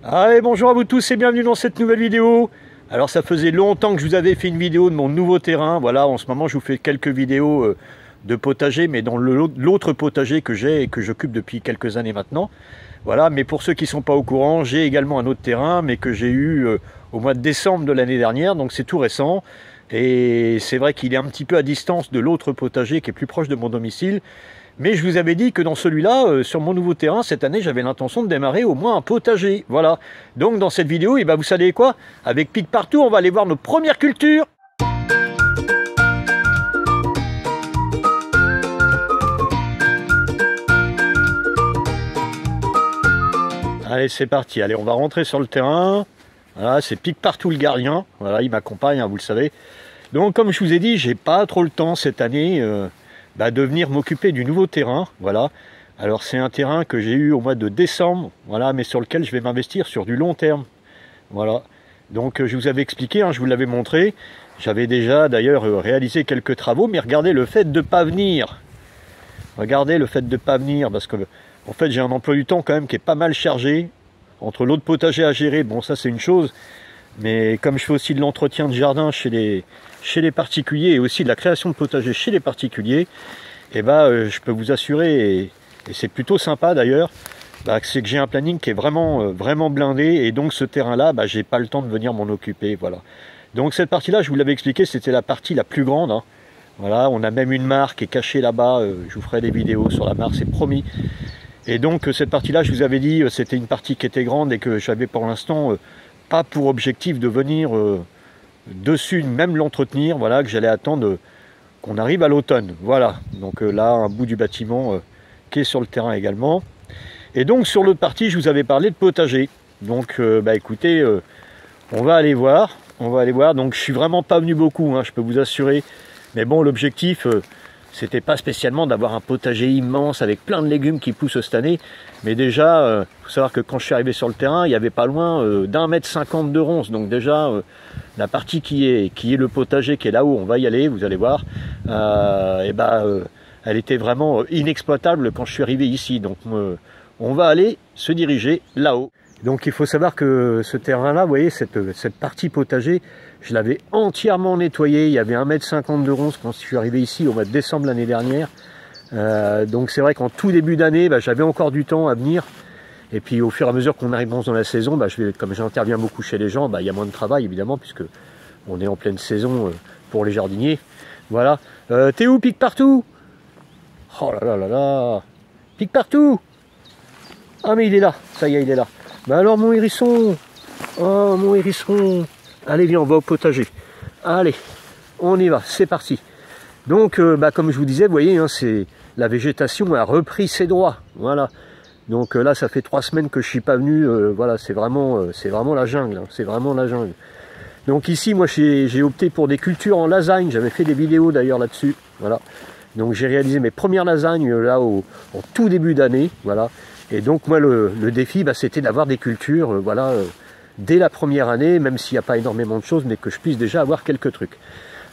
Allez, bonjour à vous tous et bienvenue dans cette nouvelle vidéo. Alors ça faisait longtemps que je vous avais fait une vidéo de mon nouveau terrain. Voilà, en ce moment je vous fais quelques vidéos de potager, mais dans l'autre potager que j'ai et que j'occupe depuis quelques années maintenant. Voilà, mais pour ceux qui ne sont pas au courant, j'ai également un autre terrain, mais que j'ai eu au mois de décembre de l'année dernière, donc c'est tout récent. Et c'est vrai qu'il est un petit peu à distance de l'autre potager qui est plus proche de mon domicile. Mais je vous avais dit que dans celui-là, sur mon nouveau terrain, cette année, j'avais l'intention de démarrer au moins un potager. Voilà. Donc dans cette vidéo, vous savez quoi? Avec Pique Partout, on va aller voir nos premières cultures. Allez, c'est parti. Allez, on va rentrer sur le terrain. Voilà, c'est Pique Partout le gardien. Voilà, il m'accompagne, hein, vous le savez. Donc comme je vous ai dit, j'ai pas trop le temps cette année de venir m'occuper du nouveau terrain. Voilà. Alors c'est un terrain que j'ai eu au mois de décembre, voilà, mais sur lequel je vais m'investir sur du long terme. Voilà. Donc je vous avais expliqué, hein, je vous l'avais montré. J'avais déjà d'ailleurs réalisé quelques travaux, mais regardez le fait de ne pas venir. Regardez le fait de ne pas venir, parce que en fait j'ai un emploi du temps quand même qui est pas mal chargé. Entre l'autre potager à gérer, bon ça c'est une chose, mais comme je fais aussi de l'entretien de jardin chez les particuliers et aussi de la création de potager chez les particuliers, et je peux vous assurer, et c'est plutôt sympa d'ailleurs, c'est que j'ai un planning qui est vraiment, vraiment blindé, et donc ce terrain-là, j'ai pas le temps de venir m'en occuper, voilà. Donc cette partie-là, je vous l'avais expliqué, c'était la partie la plus grande, hein. Voilà, on a même une mare qui est cachée là-bas, je vous ferai des vidéos sur la mare, c'est promis. Et donc cette partie-là, je vous avais dit, c'était une partie qui était grande et que j'avais pour l'instant pas pour objectif de venir dessus, même l'entretenir, voilà, que j'allais attendre qu'on arrive à l'automne. Voilà, donc là, un bout du bâtiment qui est sur le terrain également. Et donc sur l'autre partie, je vous avais parlé de potager. Donc écoutez, on va aller voir. Donc je suis vraiment pas venu beaucoup, hein, je peux vous assurer. Mais bon, l'objectif, c'était pas spécialement d'avoir un potager immense avec plein de légumes qui poussent cette année. Mais déjà, faut savoir que quand je suis arrivé sur le terrain, il n'y avait pas loin d'1,50 m de ronces. Donc déjà, la partie qui est le potager, qui est là-haut, on va y aller, vous allez voir. Elle était vraiment inexploitable quand je suis arrivé ici. Donc on va aller se diriger là-haut. Donc il faut savoir que ce terrain-là, vous voyez, cette partie potager, je l'avais entièrement nettoyé. Il y avait 1,50 m de ronces quand je suis arrivé ici au mois de décembre l'année dernière. Donc c'est vrai qu'en tout début d'année, j'avais encore du temps à venir. Et puis au fur et à mesure qu'on arrive dans la saison, comme j'interviens beaucoup chez les gens, il y a moins de travail évidemment, puisque on est en pleine saison pour les jardiniers. Voilà. T'es où, Pique Partout? Oh là là là là! Pique Partout! Ah mais il est là, ça y est, il est là. Alors mon hérisson! Oh mon hérisson! Allez viens, on va au potager. Allez, on y va, c'est parti. Donc comme je vous disais, vous voyez, hein, la végétation a repris ses droits. Voilà. Donc là, ça fait 3 semaines que je suis pas venu. Voilà, c'est vraiment la jungle. Hein, c'est vraiment la jungle. Donc ici, moi, j'ai opté pour des cultures en lasagne. J'avais fait des vidéos d'ailleurs là-dessus. Voilà. Donc j'ai réalisé mes premières lasagnes là en tout début d'année. Voilà. Et donc moi, le défi, c'était d'avoir des cultures, voilà, dès la première année, même s'il n'y a pas énormément de choses, mais que je puisse déjà avoir quelques trucs.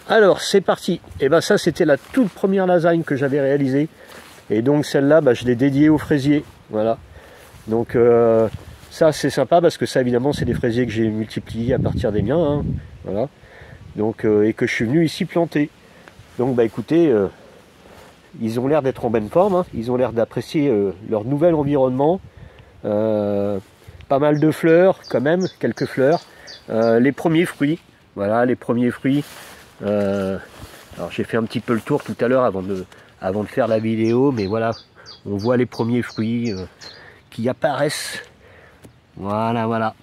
Alors c'est parti. Et ça, c'était la toute première lasagne que j'avais réalisée. Et donc celle-là, je l'ai dédiée aux fraisiers. Voilà. Donc ça c'est sympa parce que ça évidemment c'est des fraisiers que j'ai multipliés à partir des miens. Hein. Voilà. Donc et que je suis venu ici planter. Donc écoutez, ils ont l'air d'être en bonne forme. Hein. Ils ont l'air d'apprécier leur nouvel environnement. Pas mal de fleurs quand même, quelques fleurs. Les premiers fruits. Voilà, les premiers fruits. Alors j'ai fait un petit peu le tour tout à l'heure avant de faire la vidéo, mais voilà. On voit les premiers fruits qui apparaissent. Voilà, voilà.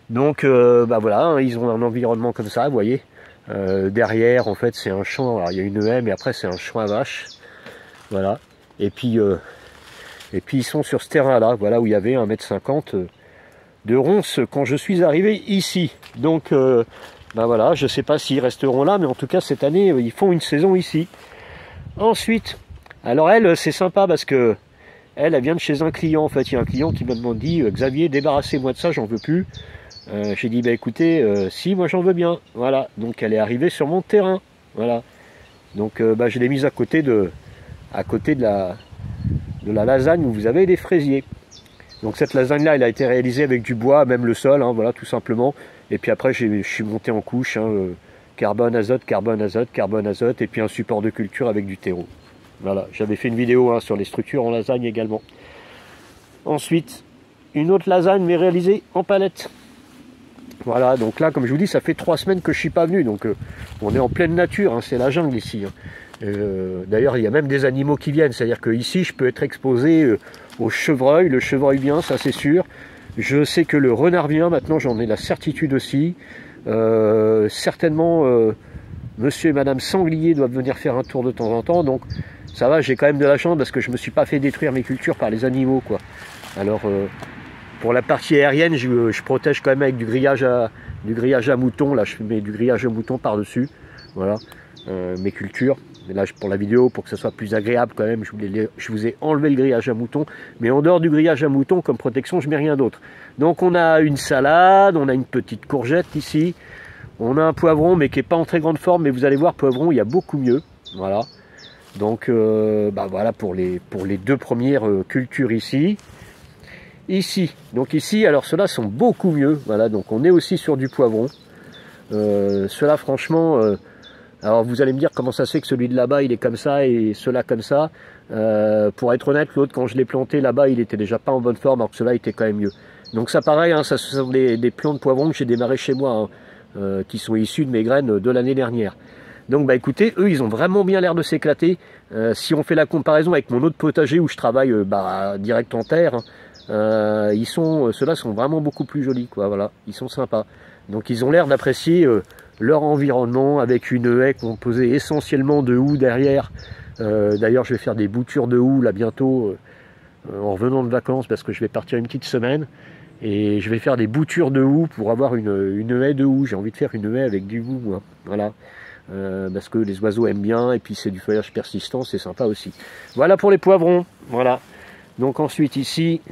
Donc, voilà, hein, ils ont un environnement comme ça, vous voyez. Derrière, en fait, c'est un champ. Alors, il y a une haie, mais après, c'est un champ à vaches. Voilà. Et puis ils sont sur ce terrain-là, voilà, où il y avait 1,50 m de ronces quand je suis arrivé ici. Donc, voilà, je ne sais pas s'ils resteront là, mais en tout cas, cette année, ils font une saison ici. Ensuite... Alors elle, c'est sympa parce que elle vient de chez un client. En fait, il y a un client qui m'a dit Xavier, débarrassez-moi de ça, j'en veux plus. J'ai dit écoutez, si, moi j'en veux bien. Voilà. Donc elle est arrivée sur mon terrain. Voilà. Donc je l'ai mise à côté de la lasagne où vous avez des fraisiers. Donc cette lasagne-là, elle a été réalisée avec du bois, même le sol, hein, voilà, tout simplement. Et puis après, je suis monté en couche, hein, carbone, azote, carbone, azote, carbone, azote, et puis un support de culture avec du terreau. Voilà, j'avais fait une vidéo hein, sur les structures en lasagne également. Ensuite, une autre lasagne, mais réalisée en palette. Voilà, donc là, comme je vous dis, ça fait 3 semaines que je suis pas venu, donc on est en pleine nature, hein, c'est la jungle ici. Hein. D'ailleurs, il y a même des animaux qui viennent, c'est-à-dire que ici, je peux être exposé au chevreuil, le chevreuil vient, ça c'est sûr. Je sais que le renard vient, maintenant j'en ai la certitude aussi. Certainement, monsieur et madame sanglier doivent venir faire un tour de temps en temps, donc ça va, j'ai quand même de la chance parce que je me suis pas fait détruire mes cultures par les animaux, quoi. Alors, pour la partie aérienne, je protège quand même avec du grillage à mouton. Là, je mets du grillage à mouton par-dessus. Voilà, mes cultures. Mais là, pour la vidéo, pour que ça soit plus agréable quand même, je vous ai enlevé le grillage à mouton. Mais en dehors du grillage à mouton, comme protection, je mets rien d'autre. Donc, on a une salade, on a une petite courgette ici. On a un poivron, mais qui n'est pas en très grande forme. Mais vous allez voir, poivron, il y a beaucoup mieux. Voilà. Donc, voilà pour les 2 premières cultures ici. Donc ici, alors ceux-là sont beaucoup mieux, voilà, donc on est aussi sur du poivron. Ceux-là, franchement, alors vous allez me dire comment ça se fait que celui de là-bas, il est comme ça et ceux-là comme ça. Pour être honnête, l'autre, quand je l'ai planté là-bas, il était déjà pas en bonne forme, alors que ceux-là était quand même mieux. Donc ça pareil, hein, ça ce sont des plants de poivron que j'ai démarré chez moi, hein, qui sont issus de mes graines de l'année dernière. Donc bah écoutez, eux, ils ont vraiment bien l'air de s'éclater. Si on fait la comparaison avec mon autre potager où je travaille direct en terre, hein, ceux-là sont vraiment beaucoup plus jolis, quoi, voilà, ils sont sympas. Donc ils ont l'air d'apprécier leur environnement avec une haie composée essentiellement de houx derrière. D'ailleurs, je vais faire des boutures de houx là bientôt en revenant de vacances parce que je vais partir une petite semaine et je vais faire des boutures de houx pour avoir une haie de houx. J'ai envie de faire une haie avec du houx, moi. Voilà. Parce que les oiseaux aiment bien et puis c'est du feuillage persistant, c'est sympa aussi. Voilà pour les poivrons, voilà. Donc ensuite ici,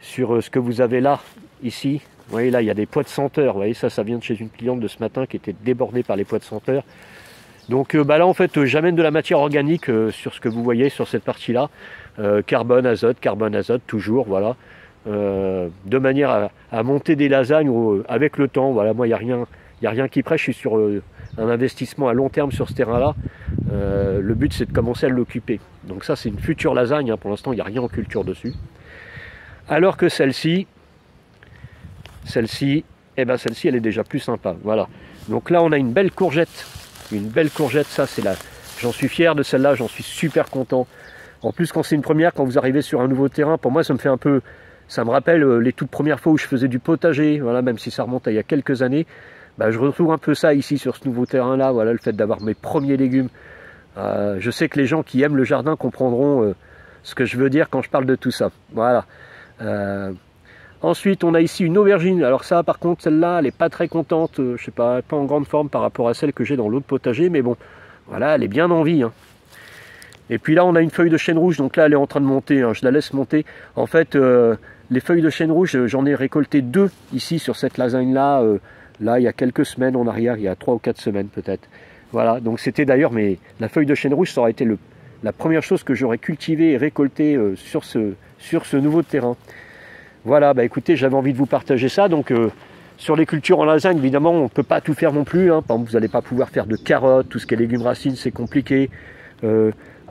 sur ce que vous avez là, ici, vous voyez là il y a des pois de senteur, vous voyez ça vient de chez une cliente de ce matin qui était débordée par les pois de senteur. Donc là en fait j'amène de la matière organique sur ce que vous voyez sur cette partie là, carbone, azote, toujours, voilà. De manière à monter des lasagnes avec le temps, voilà, moi il n'y a rien qui presse, je suis sur un investissement à long terme sur ce terrain-là. Le but c'est de commencer à l'occuper. Donc ça c'est une future lasagne, hein. Pour l'instant il n'y a rien en culture dessus. Alors que celle-ci, elle est déjà plus sympa. Voilà. Donc là on a une belle courgette, ça c'est là. J'en suis fier de celle-là, j'en suis super content. En plus quand c'est une première, quand vous arrivez sur un nouveau terrain, pour moi ça me fait un peu, ça me rappelle les toutes premières fois où je faisais du potager, voilà, même si ça remonte à il y a quelques années. Je retrouve un peu ça ici sur ce nouveau terrain là, voilà, le fait d'avoir mes premiers légumes. Je sais que les gens qui aiment le jardin comprendront ce que je veux dire quand je parle de tout ça. Voilà. Ensuite on a ici une aubergine, alors ça par contre celle-là elle est pas très contente, je sais pas en grande forme par rapport à celle que j'ai dans l'autre potager, mais bon, voilà, elle est bien en vie, hein. Et puis là on a une feuille de chêne rouge, donc là elle est en train de monter, hein, je la laisse monter. En fait les feuilles de chêne rouge, j'en ai récolté 2 ici sur cette lasagne là, là il y a quelques semaines en arrière, il y a 3 ou 4 semaines peut-être. Voilà, donc c'était d'ailleurs, mais la feuille de chêne rouge, ça aurait été la première chose que j'aurais cultivée et récoltée sur ce nouveau terrain. Voilà, écoutez, j'avais envie de vous partager ça. Donc sur les cultures en lasagne, évidemment, on ne peut pas tout faire non plus, hein. Par exemple, vous n'allez pas pouvoir faire de carottes, tout ce qui est légumes racines, c'est compliqué.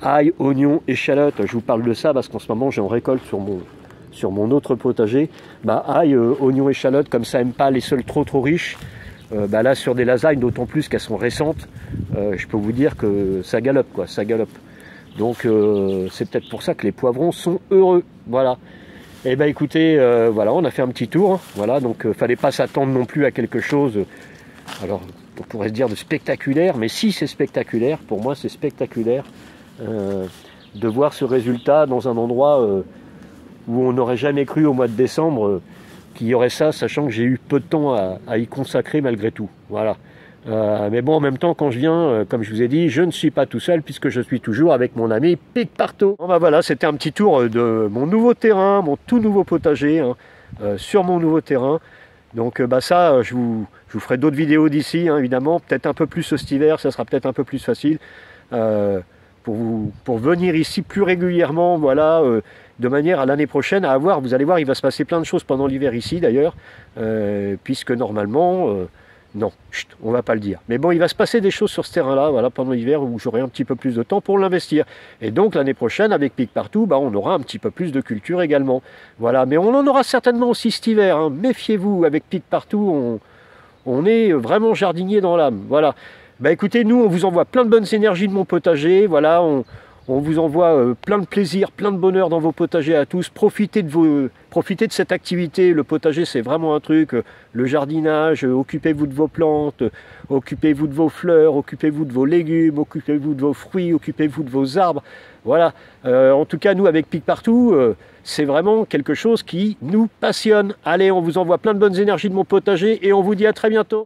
Ail, oignons, échalotes, je vous parle de ça parce qu'en ce moment, j'en récolte sur mon autre potager. Ail, oignons, échalotes, comme ça, n'aime pas les sols trop riches. Là sur des lasagnes, d'autant plus qu'elles sont récentes, je peux vous dire que ça galope, quoi, ça galope. Donc c'est peut-être pour ça que les poivrons sont heureux. Voilà. Et écoutez, voilà, on a fait un petit tour, hein. Voilà, donc fallait pas s'attendre non plus à quelque chose, alors on pourrait se dire de spectaculaire, mais si c'est spectaculaire, pour moi c'est spectaculaire de voir ce résultat dans un endroit où on n'aurait jamais cru au mois de décembre qu'il y aurait ça, sachant que j'ai eu peu de temps à y consacrer malgré tout. Voilà. Mais bon, en même temps, quand je viens, comme je vous ai dit, je ne suis pas tout seul puisque je suis toujours avec mon ami Pic Partout. Bon, voilà, c'était un petit tour de mon nouveau terrain, mon tout nouveau potager, hein, sur mon nouveau terrain. Donc ça, je vous ferai d'autres vidéos d'ici, hein, évidemment, peut-être un peu plus cet hiver, ça sera peut-être un peu plus facile pour venir ici plus régulièrement, voilà, de manière à l'année prochaine à avoir, vous allez voir, il va se passer plein de choses pendant l'hiver ici d'ailleurs, puisque normalement, non, chut, on va pas le dire. Mais bon, il va se passer des choses sur ce terrain-là, voilà, pendant l'hiver où j'aurai un petit peu plus de temps pour l'investir. Et donc l'année prochaine, avec Pique Partout, bah, on aura un petit peu plus de culture également. Voilà, mais on en aura certainement aussi cet hiver, hein. Méfiez-vous, avec Pique Partout, on est vraiment jardinier dans l'âme. Voilà. Bah écoutez, nous, on vous envoie plein de bonnes énergies de mon potager. Voilà, on vous envoie plein de plaisir, plein de bonheur dans vos potagers à tous. Profitez de cette activité. Le potager, c'est vraiment un truc. Le jardinage, occupez-vous de vos plantes, occupez-vous de vos fleurs, occupez-vous de vos légumes, occupez-vous de vos fruits, occupez-vous de vos arbres. Voilà. En tout cas, nous, avec Pique Partout, c'est vraiment quelque chose qui nous passionne. Allez, on vous envoie plein de bonnes énergies de mon potager et on vous dit à très bientôt.